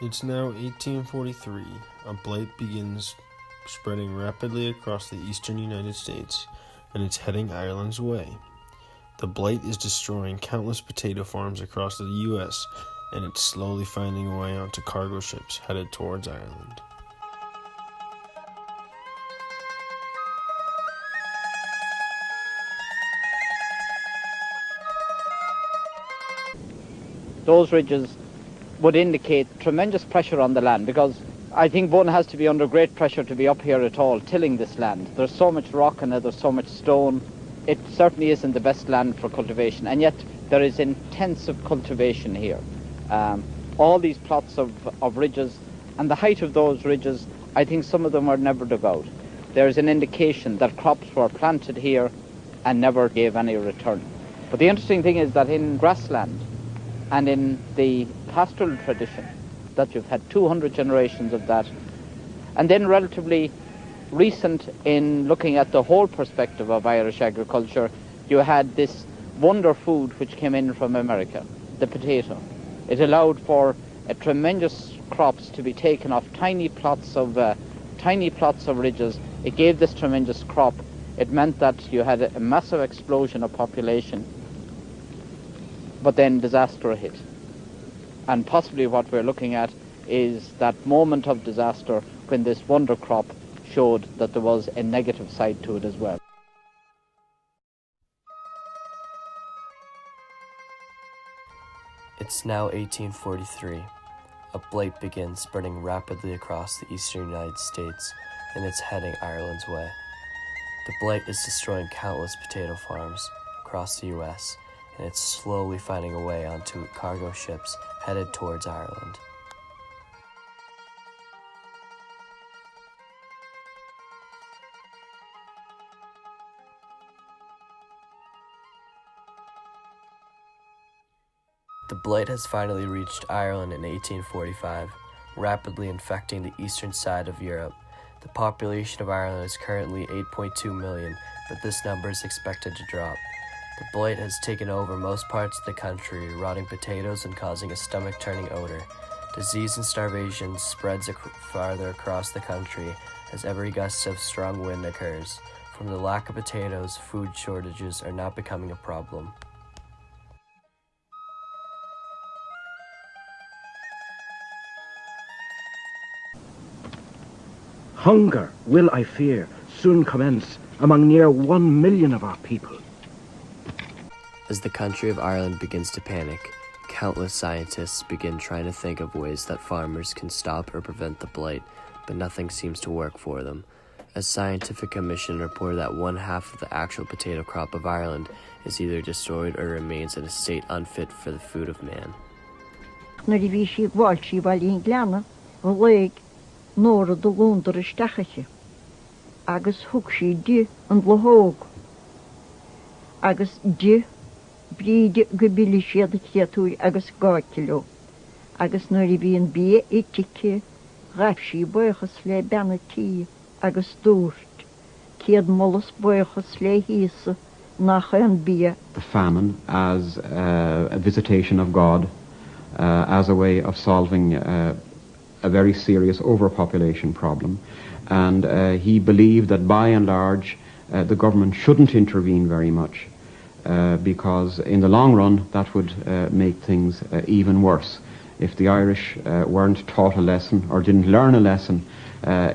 It's now 1843. A blight begins spreading rapidly across the eastern United States, and it's heading Ireland's way. The blight is destroying countless potato farms across the U.S., and it's slowly finding a way onto cargo ships headed towards Ireland. Those ridges would indicate tremendous pressure on the land, because I think one has to be under great pressure to be up here at all, tilling this land. There's so much rock in it, there's so much stone. It certainly isn't the best land for cultivation, and yet there is intensive cultivation here. All these plots of ridges, and the height of those ridges, I think some of them are never dug out. There's an indication that crops were planted here and never gave any return. But the interesting thing is that in grassland, and in the pastoral tradition, that you've had 200 generations of that. And then relatively recent in looking at the whole perspective of Irish agriculture, you had this wonder food which came in from America, the potato. It allowed for tremendous crops to be taken off tiny plots of ridges. It gave this tremendous crop. It meant that you had a massive explosion of population, but then disaster hit. And possibly what we're looking at is that moment of disaster when this wonder crop showed that there was a negative side to it as well. It's now 1843. A blight begins spreading rapidly across the eastern United States, and it's heading Ireland's way. The blight is destroying countless potato farms across the U.S., and it's slowly finding a way onto cargo ships headed towards Ireland. The blight has finally reached Ireland in 1845, rapidly infecting the eastern side of Europe. The population of Ireland is currently 8.2 million, but this number is expected to drop. The blight has taken over most parts of the country, rotting potatoes and causing a stomach-turning odor. Disease and starvation spreads farther across the country as every gust of strong wind occurs. From the lack of potatoes, food shortages are now becoming a problem. Hunger will, I fear, soon commence among near 1 million of our people. As the country of Ireland begins to panic, countless scientists begin trying to think of ways that farmers can stop or prevent the blight, but nothing seems to work for them. A scientific commission reported that 1/2 of the actual potato crop of Ireland is either destroyed or remains in a state unfit for the food of man. Nóra do lúndar isteachaiche, agus thug sí di an bhlóg, agus di bríide go bili siad a chiatúil agus 2 kilo, agus nuair bhí an bí itice, raibh sí buchas le beanna tí agus dúirt, ciad mollas buchas le hísa nach an bí. The famine as a visitation of God, as a way of solving a very serious overpopulation problem, and he believed that by and large the government shouldn't intervene very much because in the long run that would make things even worse. If the Irish weren't taught a lesson or didn't learn a lesson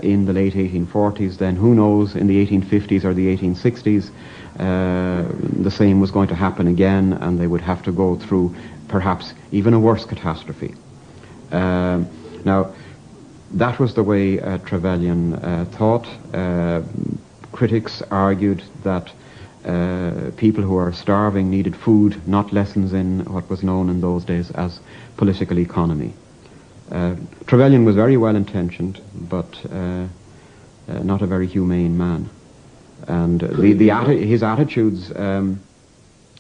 in the late 1840s, then who knows, in the 1850s or the 1860s the same was going to happen again, and they would have to go through perhaps even a worse catastrophe. Now, that was the way Trevelyan thought. Critics argued that people who are starving needed food, not lessons in what was known in those days as political economy. Trevelyan was very well intentioned, but not a very humane man. And his attitudes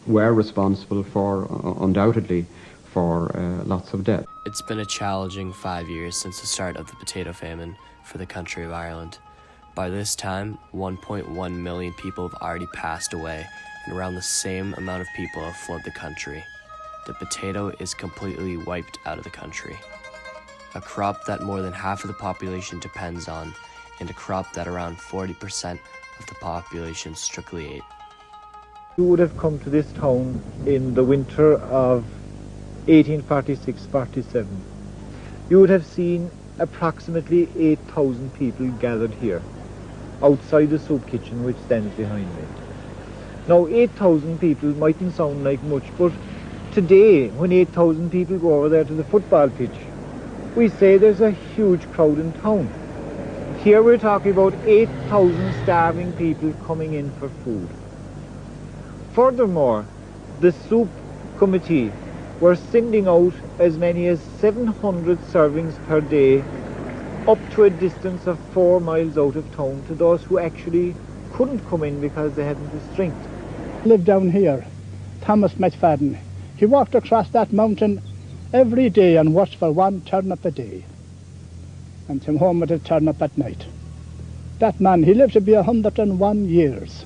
were responsible for, undoubtedly, for lots of death. It's been a challenging 5 years since the start of the potato famine for the country of Ireland. By this time, 1.1 million people have already passed away, and around the same amount of people have fled the country. The potato is completely wiped out of the country. a crop that more than half of the population depends on, and a crop that around 40% of the population strictly ate. You would have come to this town in the winter of 1846-47. You would have seen approximately 8,000 people gathered here, outside the soup kitchen which stands behind me. Now 8,000 people mightn't sound like much, but today, when 8,000 people go over there to the football pitch, we say there's a huge crowd in town. Here we're talking about 8,000 starving people coming in for food. Furthermore, the soup committee were sending out as many as 700 servings per day up to a distance of 4 miles out of town to those who actually couldn't come in because they hadn't the strength. Lived down here, Thomas McFadden. He walked across that mountain every day and watched for one turnip a day and came home with a turnip at night. That man, he lived to be 101 years.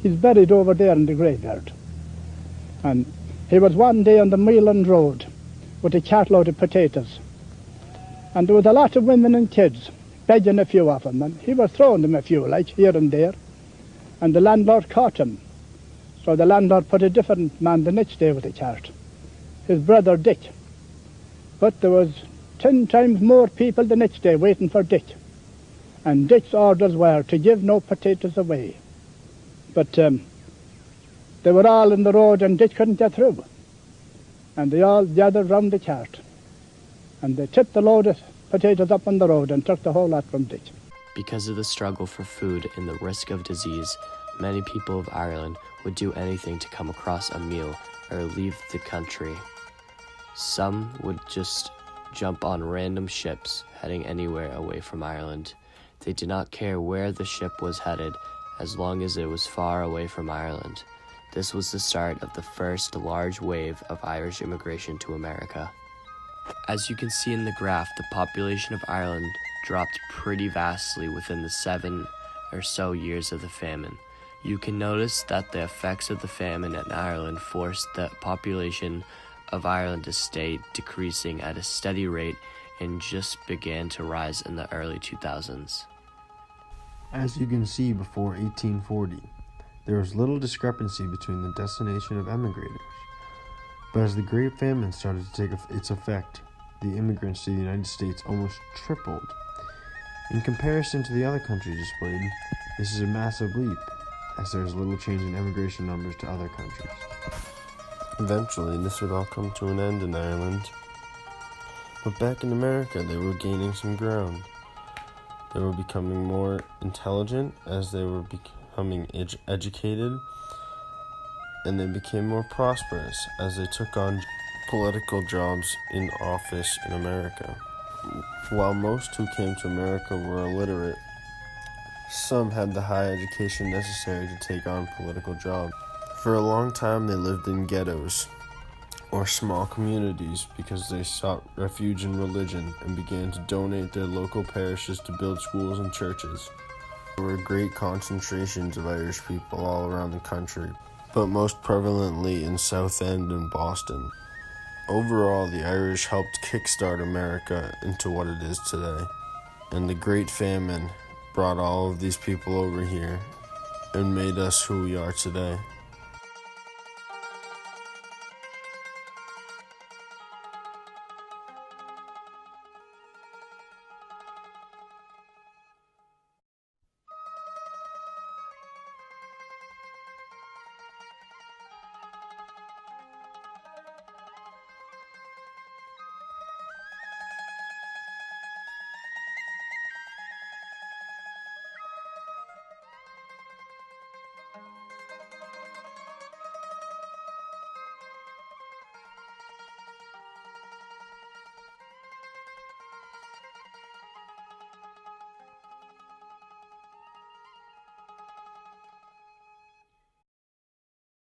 He's buried over there in the graveyard. And he was one day on the Mealand Road with a cartload of potatoes. And there was a lot of women and kids, begging a few of them, and he was throwing them a few, like here and there. And the landlord caught him. So the landlord put a different man the next day with a cart, his brother Dick. But there was 10 times more people the next day waiting for Dick. And Dick's orders were to give no potatoes away. But they were all in the road and Dick couldn't get through. And they all gathered round the cart. And they tipped the load of potatoes up on the road and took the whole lot from Dick. Because of the struggle for food and the risk of disease, many people of Ireland would do anything to come across a meal or leave the country. Some would just jump on random ships heading anywhere away from Ireland. They did not care where the ship was headed as long as it was far away from Ireland. This was the start of the first large wave of Irish immigration to America. As you can see in the graph, the population of Ireland dropped pretty vastly within the 7 or so years of the famine. You can notice that the effects of the famine in Ireland forced the population of Ireland to stay decreasing at a steady rate and just began to rise in the early 2000s. As you can see, before 1840, there was little discrepancy between the destination of emigrators. But as the Great Famine started to take its effect, the immigrants to the United States almost tripled. In comparison to the other countries displayed, this is a massive leap, as there is little change in emigration numbers to other countries. Eventually, this would all come to an end in Ireland. But back in America, they were gaining some ground. They were becoming more intelligent as they were becoming educated, and they became more prosperous as they took on political jobs in office in America. While most who came to America were illiterate, some had the high education necessary to take on political jobs. For a long time they lived in ghettos, or small communities, because they sought refuge in religion and began to donate their local parishes to build schools and churches. There were great concentrations of Irish people all around the country, but most prevalently in South End and Boston. Overall, the Irish helped kickstart America into what it is today, and the Great Famine brought all of these people over here and made us who we are today.